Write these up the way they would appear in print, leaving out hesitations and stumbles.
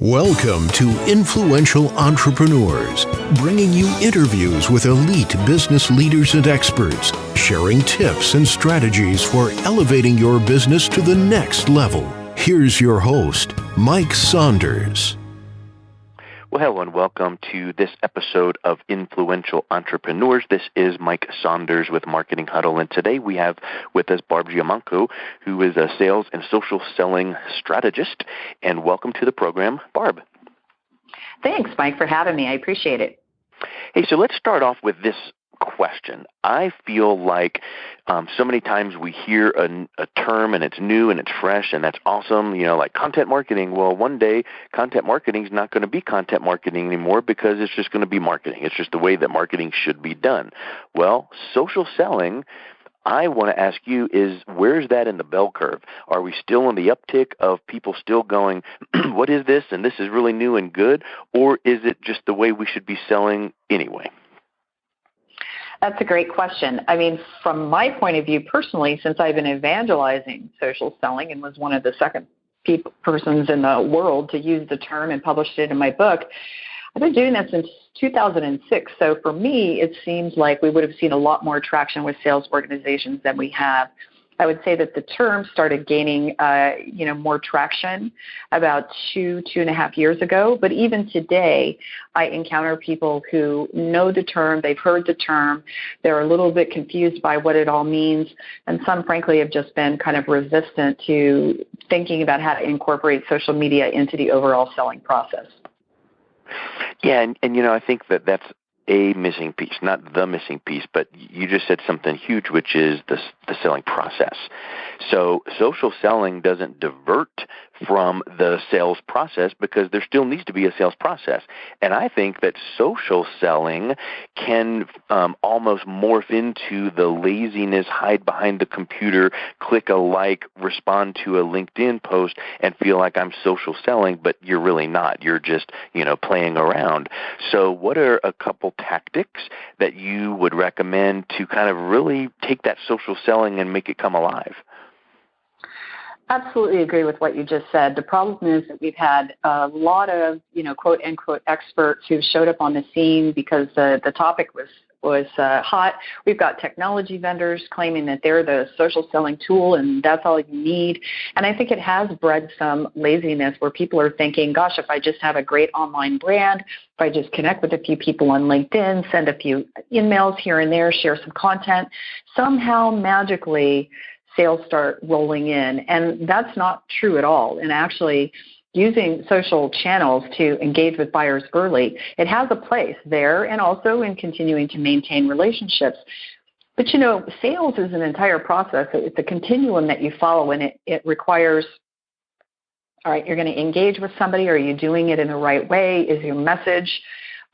Welcome to Influential Entrepreneurs, bringing you interviews with elite business leaders and experts, sharing tips and strategies for elevating your business to the next level. Here's your host, Mike Saunders. Well, hello and welcome to this episode of Influential Entrepreneurs. This is Mike Saunders with Marketing Huddle, and today we have with us Barb Giamanco, who is a sales and social selling strategist. And welcome to the program, Barb. Thanks, Mike, for having me. I appreciate it. Hey, so let's start off with this question. I feel like so many times we hear a term and it's new and it's fresh and that's awesome, like content marketing. Well, one day content marketing is not going to be content marketing anymore because it's just going to be marketing. It's just the way that marketing should be done. Well, social selling, I want to ask you, where's that in the bell curve? Are we still on the uptick of people still going, what is this? And this is really new and good? Or is it just the way we should be selling anyway? That's a great question. I mean, from my point of view personally, since I've been evangelizing social selling and was one of the second persons in the world to use the term and published it in my book, I've been doing that since 2006. So for me, it seems like we would have seen a lot more traction with sales organizations than we have. I would say that the term started gaining, more traction about 2.5 years ago. But even today, I encounter people who know the term, they've heard the term, they're a little bit confused by what it all means, and some, frankly, have just been kind of resistant to thinking about how to incorporate social media into the overall selling process. Yeah, and I think that's a missing piece, not the missing piece, but you just said something huge, which is the selling process. So social selling doesn't divert from the sales process because there still needs to be a sales process. And I think that social selling can almost morph into the laziness, hide behind the computer, click a like, respond to a LinkedIn post, and feel like I'm social selling, but you're really not. You're just, playing around. So what are a couple tactics that you would recommend to kind of really take that social selling and make it come alive? Absolutely agree with what you just said. The problem is that we've had a lot of, quote unquote experts who showed up on the scene because the topic was hot. We've got technology vendors claiming that they're the social selling tool and that's all you need. And I think it has bred some laziness where people are thinking, gosh, if I just have a great online brand, if I just connect with a few people on LinkedIn, send a few emails here and there, share some content, somehow magically sales start rolling in. And that's not true at all. And actually, using social channels to engage with buyers early, it has a place there and also in continuing to maintain relationships. But, sales is an entire process. It's a continuum that you follow, and it requires, all right, you're going to engage with somebody. Are you doing it in the right way? Is your message,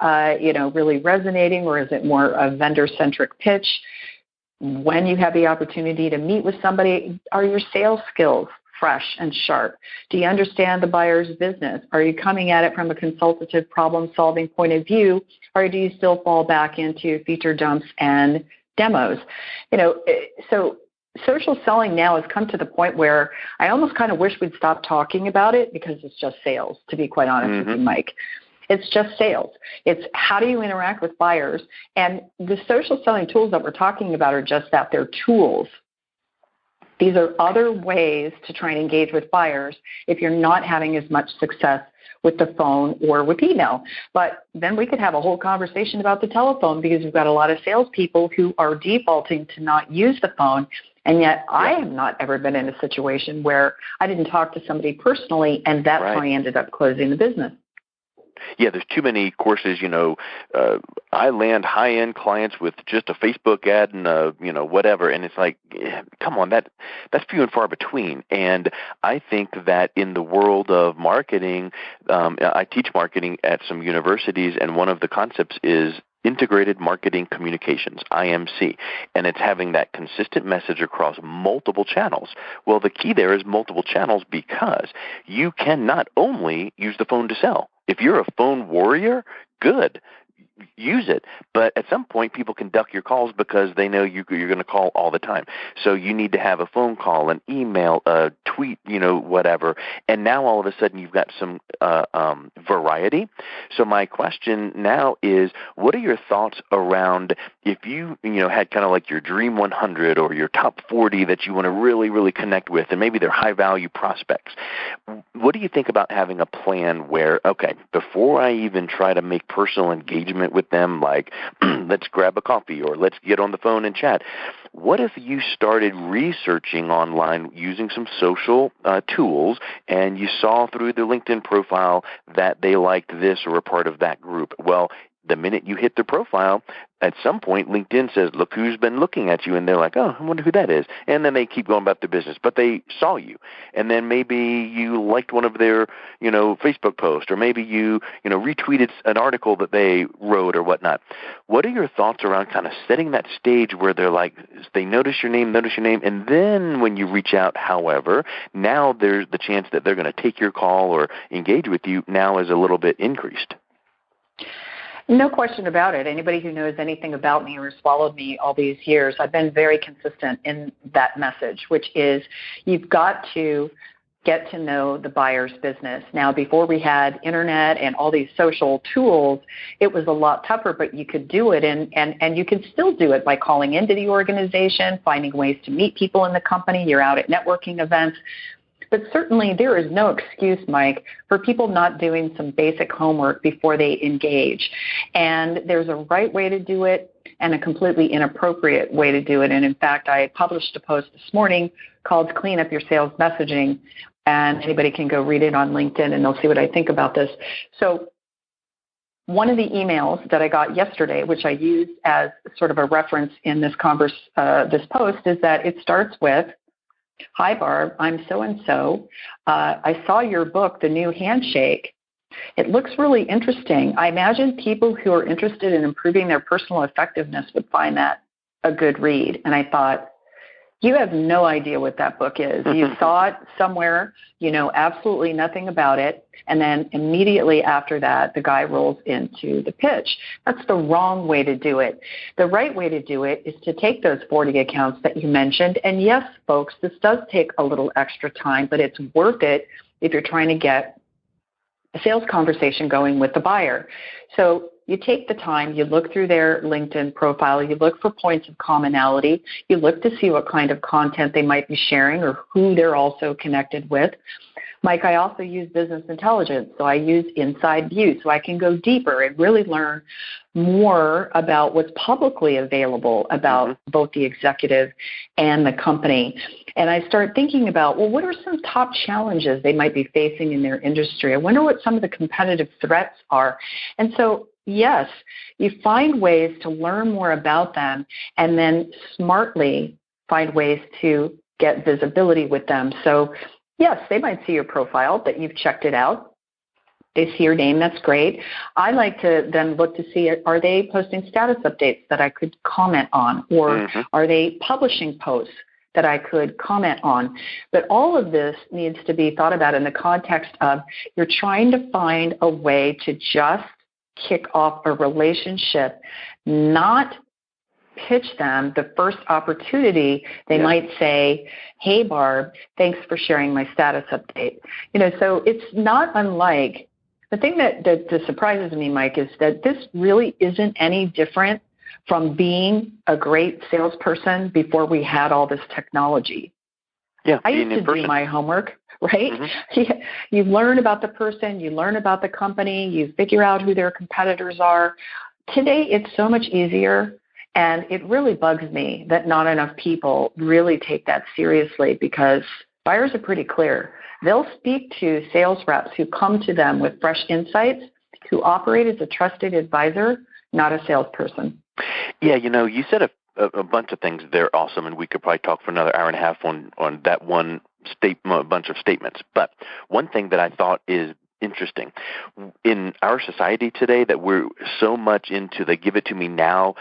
really resonating, or is it more a vendor-centric pitch? When you have the opportunity to meet with somebody, are your sales skills fresh and sharp? Do you understand the buyer's business? Are you coming at it from a consultative problem-solving point of view, or do you still fall back into feature dumps and demos? So social selling now has come to the point where I almost kind of wish we'd stop talking about it because it's just sales, to be quite honest with you, Mike. It's just sales. It's how do you interact with buyers? And the social selling tools that we're talking about are just that. They're tools. These are other ways to try and engage with buyers if you're not having as much success with the phone or with email. But then we could have a whole conversation about the telephone because we've got a lot of salespeople who are defaulting to not use the phone. And yet I have not ever been in a situation where I didn't talk to somebody personally, and that's how I ended up closing the business. Yeah, there's too many courses, I land high-end clients with just a Facebook ad and, whatever. And it's like, come on, that's few and far between. And I think that in the world of marketing, I teach marketing at some universities, and one of the concepts is Integrated Marketing Communications, IMC, and it's having that consistent message across multiple channels. Well, the key there is multiple channels because you cannot only use the phone to sell. If you're a phone warrior, good. use it. But at some point, people can duck your calls because they know you're going to call all the time. So you need to have a phone call, an email, a tweet, whatever. And now all of a sudden you've got some variety. So my question now is, what are your thoughts around if you had kind of like your dream 100 or your top 40 that you want to really, really connect with, and maybe they're high-value prospects? What do you think about having a plan where, okay, before I even try to make personal engagement with them, like let's grab a coffee or let's get on the phone and chat, what if you started researching online using some social tools and you saw through their LinkedIn profile that they liked this or a part of that group? Well, the minute you hit their profile, at some point, LinkedIn says, look who's been looking at you. And they're like, oh, I wonder who that is. And then they keep going about their business. But they saw you. And then maybe you liked one of their, Facebook posts, or maybe you, retweeted an article that they wrote or whatnot. What are your thoughts around kind of setting that stage where they're like, they notice your name, and then when you reach out, however, now there's the chance that they're going to take your call or engage with you now is a little bit increased? No question about it. Anybody who knows anything about me or has followed me all these years, I've been very consistent in that message, which is you've got to get to know the buyer's business. Now, before we had internet and all these social tools, it was a lot tougher, but you could do it, and you can still do it by calling into the organization, finding ways to meet people in the company. You're out at networking events. But certainly there is no excuse, Mike, for people not doing some basic homework before they engage. And there's a right way to do it and a completely inappropriate way to do it. And in fact, I published a post this morning called Clean Up Your Sales Messaging, and anybody can go read it on LinkedIn and they'll see what I think about this. So one of the emails that I got yesterday, which I used as sort of a reference in this this post, is that it starts with, "Hi, Barb, I'm so-and-so. I saw your book, The New Handshake. It looks really interesting. I imagine people who are interested in improving their personal effectiveness would find that a good read." And I thought, you have no idea what that book is. You saw it somewhere, you know absolutely nothing about it, and then immediately after that, the guy rolls into the pitch. That's the wrong way to do it. The right way to do it is to take those 40 accounts that you mentioned, and yes, folks, this does take a little extra time, but it's worth it if you're trying to get a sales conversation going with the buyer. So you take the time, you look through their LinkedIn profile, you look for points of commonality, you look to see what kind of content they might be sharing or who they're also connected with. Mike, I also use business intelligence, so I use Inside View, so I can go deeper and really learn more about what's publicly available about both the executive and the company. And I start thinking about, well, what are some top challenges they might be facing in their industry? I wonder what some of the competitive threats are. And so, yes, you find ways to learn more about them and then smartly find ways to get visibility with them. So, yes, they might see your profile, that you've checked it out. They see your name, that's great. I like to then look to see, are they posting status updates that I could comment on, or are they publishing posts that I could comment on? But all of this needs to be thought about in the context of you're trying to find a way to just kick off a relationship, not pitch them the first opportunity. They might say, "Hey, Barb, thanks for sharing my status update." So it's not unlike, the thing that surprises me, Mike, is that this really isn't any different from being a great salesperson before we had all this technology. Yeah, I used to do my homework, right? You learn about the person, you learn about the company, you figure out who their competitors are. Today, it's so much easier. And it really bugs me that not enough people really take that seriously, because buyers are pretty clear. They'll speak to sales reps who come to them with fresh insights, who operate as a trusted advisor, not a salesperson. Yeah, you said a bunch of things there, awesome, and we could probably talk for another hour and a half on that one bunch of statements. But one thing that I thought is interesting. In our society today, that we're so much into the give it to me now,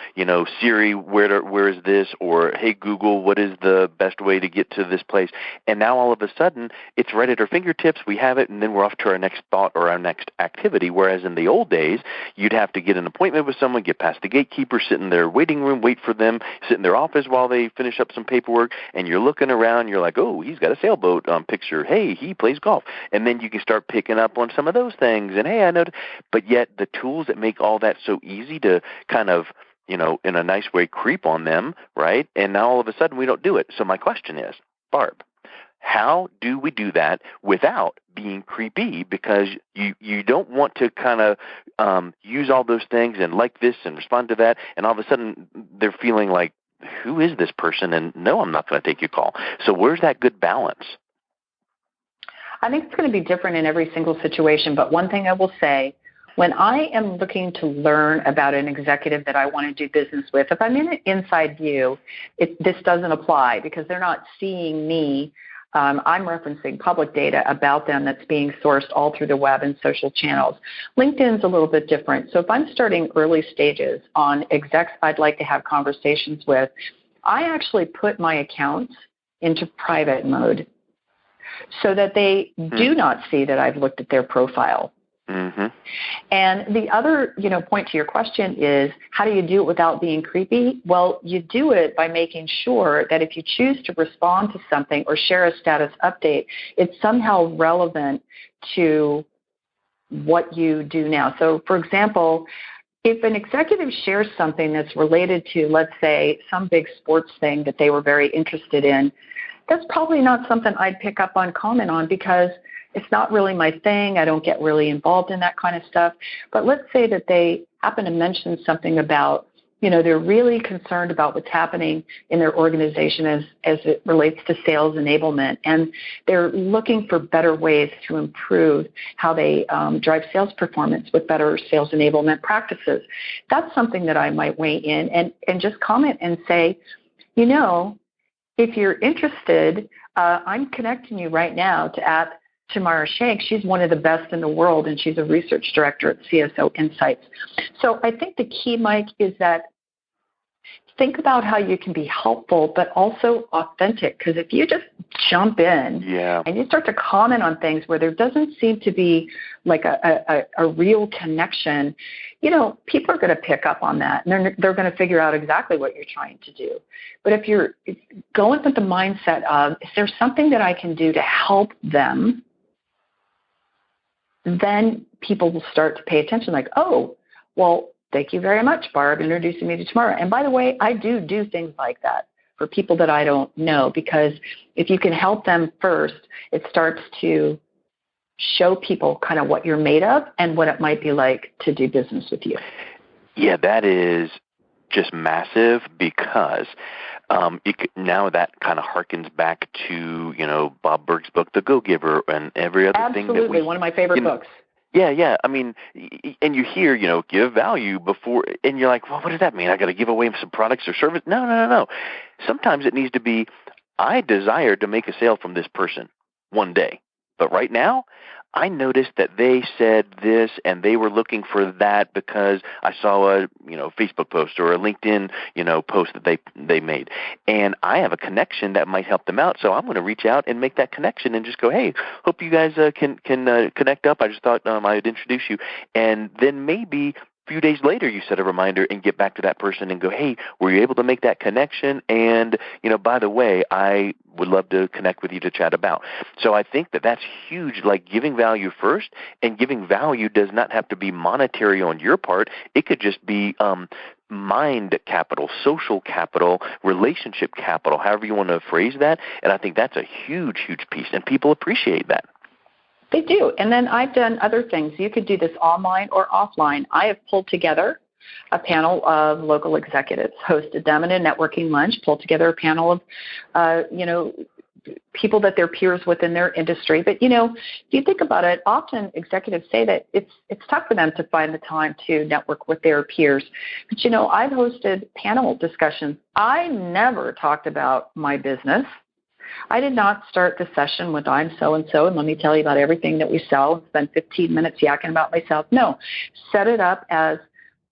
Siri, where is this? Or, hey, Google, what is the best way to get to this place? And now all of a sudden, it's right at our fingertips, we have it, and then we're off to our next thought or our next activity. Whereas in the old days, you'd have to get an appointment with someone, get past the gatekeeper, sit in their waiting room, wait for them, sit in their office while they finish up some paperwork, and you're looking around, you're like, oh, he's got a sailboat picture. Hey, he plays golf. And then you can start picking up on some of those things, and hey, I know, but yet the tools that make all that so easy to kind of, in a nice way creep on them, right? And now all of a sudden we don't do it. So my question is, Barb, how do we do that without being creepy? Because you don't want to kind of use all those things and like this and respond to that, and all of a sudden they're feeling like, who is this person? And no, I'm not going to take your call. So where's that good balance? I think it's going to be different in every single situation, but one thing I will say, when I am looking to learn about an executive that I want to do business with, if I'm in an inside view, this doesn't apply because they're not seeing me. I'm referencing public data about them that's being sourced all through the web and social channels. LinkedIn's a little bit different. So if I'm starting early stages on execs I'd like to have conversations with, I actually put my accounts into private mode, so that they do not see that I've looked at their profile. Mm-hmm. And the other, point to your question is, how do you do it without being creepy? Well, you do it by making sure that if you choose to respond to something or share a status update, it's somehow relevant to what you do now. So, for example, if an executive shares something that's related to, let's say, some big sports thing that they were very interested in, that's probably not something I'd pick up on, comment on, because it's not really my thing. I don't get really involved in that kind of stuff. But let's say that they happen to mention something about, they're really concerned about what's happening in their organization as it relates to sales enablement. And they're looking for better ways to improve how they drive sales performance with better sales enablement practices. That's something that I might weigh in and just comment and say, if you're interested, I'm connecting you right now to Tamara Shank. She's one of the best in the world, and she's a research director at CSO Insights. So I think the key, Mike, is that think about how you can be helpful, but also authentic. Because if you just jump in and you start to comment on things where there doesn't seem to be like a real connection, people are going to pick up on that, and they're going to figure out exactly what you're trying to do. But if you're going with the mindset of, is there something that I can do to help them, then people will start to pay attention, like, oh, well, thank you very much, Barb, introducing me to Tamara. And by the way, I do things like that for people that I don't know, because if you can help them first, it starts to show people kind of what you're made of and what it might be like to do business with you. Yeah, that is just massive, because now that kind of harkens back to, Bob Burg's book, The Go-Giver, and every other thing. Absolutely, one of my favorite books. Yeah. I mean, and you hear, give value before, and you're like, well, what does that mean? I got to give away some products or service? No. Sometimes it needs to be, I desire to make a sale from this person one day, but right now, I noticed that they said this and they were looking for that because I saw a, Facebook post or a LinkedIn, post that they made. And I have a connection that might help them out. So I'm going to reach out and make that connection and just go, hey, hope you guys can connect up. I just thought I'd introduce you. And then maybe few days later, you set a reminder and get back to that person and go, hey, were you able to make that connection? And, by the way, I would love to connect with you to chat about. So I think that's huge, like giving value first, and giving value does not have to be monetary on your part. It could just be mind capital, social capital, relationship capital, however you want to phrase that. And I think that's a huge, huge piece, and people appreciate that. They do. And then I've done other things. You could do this online or offline. I have pulled together a panel of local executives, hosted them in a networking lunch, pulled together a panel of, people that they're peers within their industry. But, if you think about it, often executives say that it's tough for them to find the time to network with their peers. But, I've hosted panel discussions. I never talked about my business. I did not start the session with I'm so-and-so and let me tell you about everything that we sell and spend 15 minutes yakking about myself. No, set it up as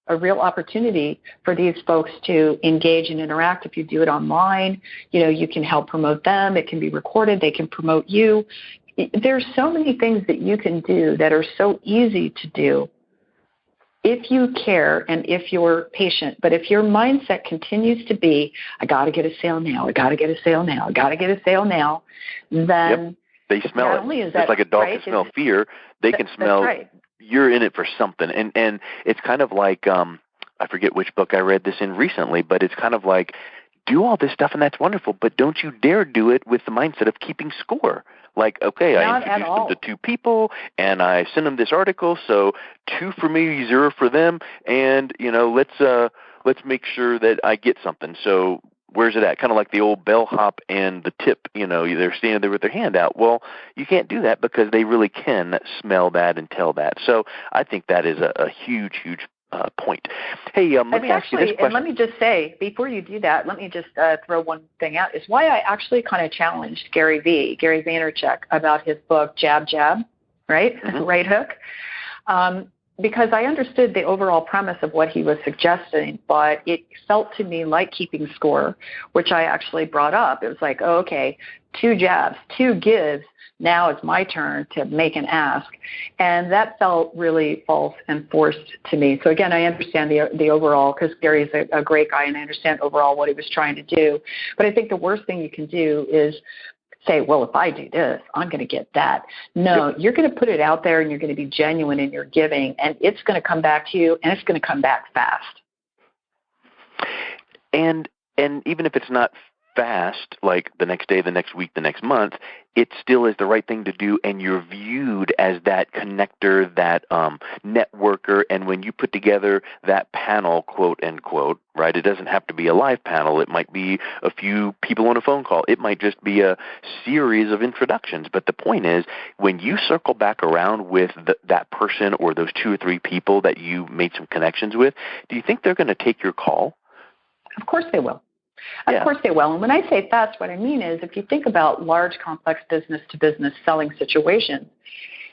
a real opportunity for these folks to engage and interact. If you do it online, you can help promote them. It can be recorded. They can promote you. There's so many things that you can do that are so easy to do if you care and if you're patient. But if your mindset continues to be, I got to get a sale now, I got to get a sale now, I got to get a sale now, then they smell it. Just like a dog can smell fear, they can smell you're in it for something. And it's kind of like, I forget which book I read this in recently, but it's kind of like, do all this stuff and that's wonderful, but don't you dare do it with the mindset of keeping score. Like, okay, I introduced them to 2 people, and I sent them this article, so 2 for me, 0 for them, and, let's make sure that I get something. So where's it at? Kind of like the old bellhop and the tip, they're standing there with their hand out. Well, you can't do that because they really can smell that and tell that. So I think that is a huge, huge point. Hey, let me ask you this question. And let me just say, before you do that, let me just throw one thing out, is why I actually kind of challenged Gary Vaynerchuk, about his book, Jab, Jab, right? Mm-hmm. Right hook. Because I understood the overall premise of what he was suggesting, but it felt to me like keeping score, which I actually brought up. It was like, oh, okay, 2 jabs, 2 gives. Now it's my turn to make an ask. And that felt really false and forced to me. So again, I understand the overall, because Gary's a great guy, and I understand overall what he was trying to do. But I think the worst thing you can do is say, well, if I do this, I'm going to get that. No, you're going to put it out there and you're going to be genuine in your giving, and it's going to come back to you, and it's going to come back fast. And even if it's not fast, like the next day, the next week, the next month, it still is the right thing to do, and you're viewed as that connector, that networker, and when you put together that panel, quote, unquote, right, it doesn't have to be a live panel. It might be a few people on a phone call. It might just be a series of introductions. But the point is, when you circle back around with that person or those 2 or 3 people that you made some connections with, do you think they're going to take your call? Of course they will. Of course they will. And when I say fast, what I mean is, if you think about large, complex business-to-business selling situations,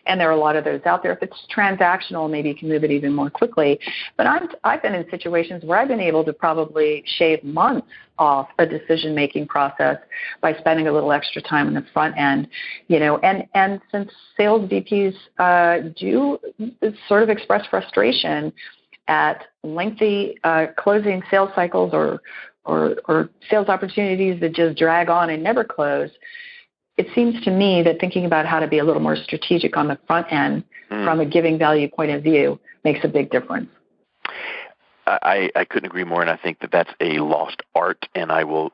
and there are a lot of those out there, if it's transactional, maybe you can move it even more quickly. But I've been in situations where I've been able to probably shave months off a decision-making process by spending a little extra time on the front end, and since sales VPs do sort of express frustration at lengthy closing sales cycles or sales opportunities that just drag on and never close, it seems to me that thinking about how to be a little more strategic on the front end from a giving value point of view makes a big difference. I couldn't agree more, and I think that that's a lost art, and I will,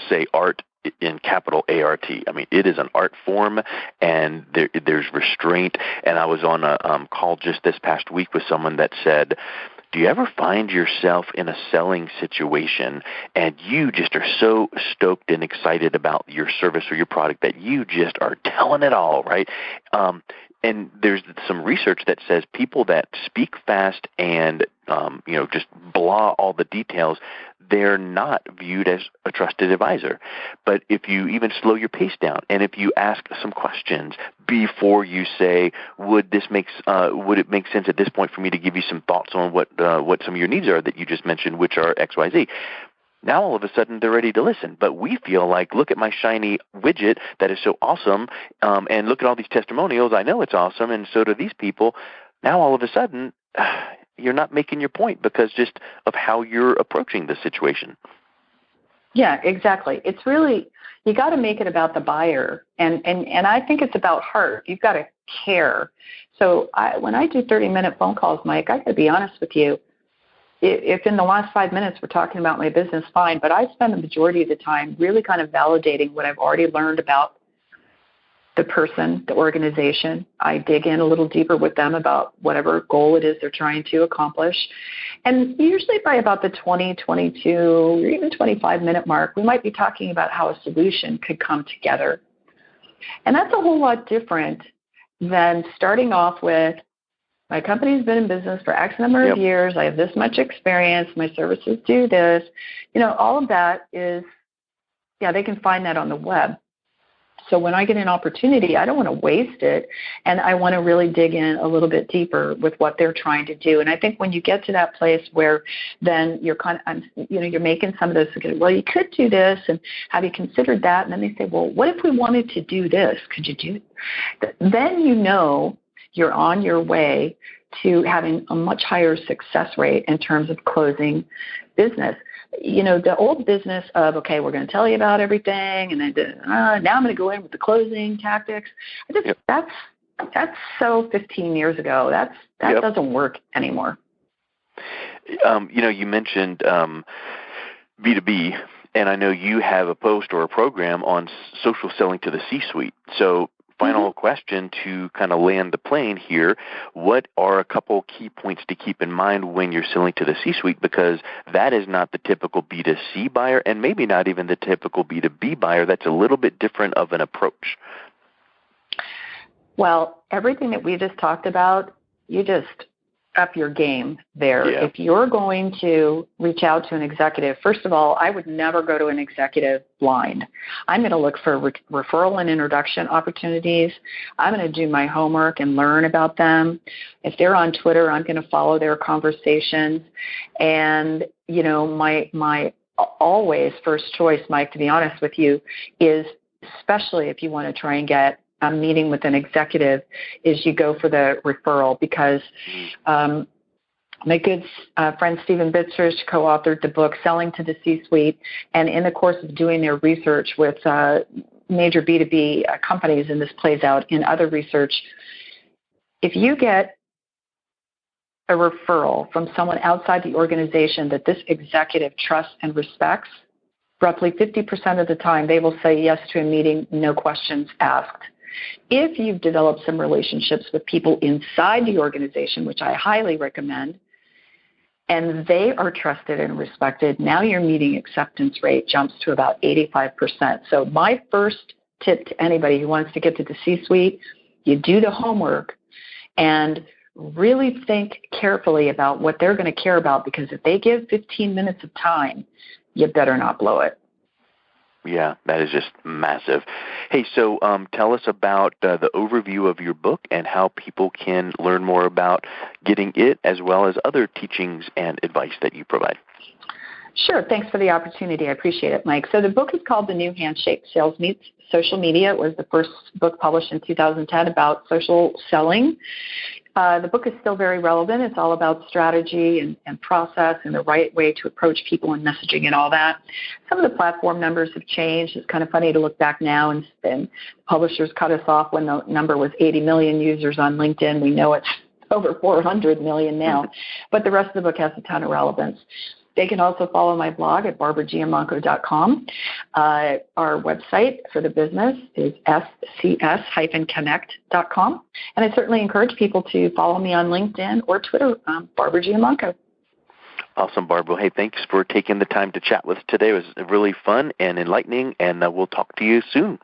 say art in capital ART. I mean, it is an art form, and there's restraint. And I was on a call just this past week with someone that said, do you ever find yourself in a selling situation and you just are so stoked and excited about your service or your product that you just are telling it all, right? And there's some research that says people that speak fast and, just blah all the details, they're not viewed as a trusted advisor. But if you even slow your pace down, and if you ask some questions before you say, would it make sense at this point for me to give you some thoughts on what some of your needs are that you just mentioned, which are X, Y, Z? Now all of a sudden they're ready to listen. But we feel like, look at my shiny widget that is so awesome, and look at all these testimonials. I know it's awesome, and so do these people. Now all of a sudden, you're not making your point because just of how you're approaching the situation. Yeah, exactly. It's really, you got to make it about the buyer, and I think it's about heart. You've got to care. So when I do 30-minute phone calls, Mike, I got to be honest with you. If in the last 5 minutes we're talking about my business, fine, but I spend the majority of the time really kind of validating what I've already learned about the person, the organization. I dig in a little deeper with them about whatever goal it is they're trying to accomplish. And usually by about the 20, 22, or even 25-minute mark, we might be talking about how a solution could come together. And that's a whole lot different than starting off with, my company's been in business for X number of years. I have this much experience. My services do this. All of that is they can find that on the web. So when I get an opportunity, I don't want to waste it, and I want to really dig in a little bit deeper with what they're trying to do. And I think when you get to that place where then you're you're making some of those, well, you could do this, and have you considered that? And then they say, well, what if we wanted to do this? Could you do it? Then you're on your way to having a much higher success rate in terms of closing business. The old business of, okay, we're going to tell you about everything, and then now I'm going to go in with the closing tactics. That's so 15 years ago. That doesn't work anymore. You mentioned B2B, and I know you have a post or a program on social selling to the C-suite. So final question to kind of land the plane here. What are a couple key points to keep in mind when you're selling to the C-suite? Because that is not the typical B2C buyer, and maybe not even the typical B2B buyer. That's a little bit different of an approach. Well, everything that we just talked about, you just up your game there. Yeah. If you're going to reach out to an executive, first of all, I would never go to an executive blind. I'm going to look for referral and introduction opportunities. I'm going to do my homework and learn about them. If they're on Twitter, I'm going to follow their conversations. And, my always first choice, Mike, to be honest with you, is especially if you want to try and get a meeting with an executive, is you go for the referral, because my good friend Stephen Bitzers co-authored the book Selling to the C-Suite, and in the course of doing their research with major B2B companies, and this plays out in other research, if you get a referral from someone outside the organization that this executive trusts and respects, roughly 50% of the time they will say yes to a meeting, no questions asked. If you've developed some relationships with people inside the organization, which I highly recommend, and they are trusted and respected, now your meeting acceptance rate jumps to about 85%. So my first tip to anybody who wants to get to the C-suite, you do the homework and really think carefully about what they're going to care about, because if they give 15 minutes of time, you better not blow it. Yeah, that is just massive. Hey, so tell us about the overview of your book and how people can learn more about getting it, as well as other teachings and advice that you provide. Sure. Thanks for the opportunity. I appreciate it, Mike. So the book is called The New Handshake, Sales Meets Social Media. It was the first book published in 2010 about social selling. The book is still very relevant. It's all about strategy and process and the right way to approach people and messaging and all that. Some of the platform numbers have changed. It's kind of funny to look back now, and publishers cut us off when the number was 80 million users on LinkedIn. We know it's over 400 million now, but the rest of the book has a ton of relevance. They can also follow my blog at barbaragiamanco.com. Our website for the business is scs-connect.com. And I certainly encourage people to follow me on LinkedIn or Twitter, Barbara Giamanco. Awesome, Barbara. Hey, thanks for taking the time to chat with us today. It was really fun and enlightening, and we'll talk to you soon.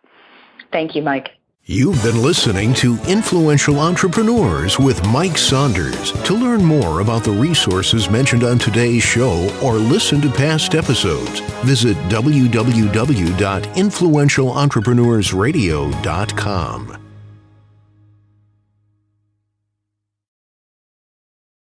Thank you, Mike. You've been listening to Influential Entrepreneurs with Mike Saunders. To learn more about the resources mentioned on today's show or listen to past episodes, visit www.influentialentrepreneursradio.com.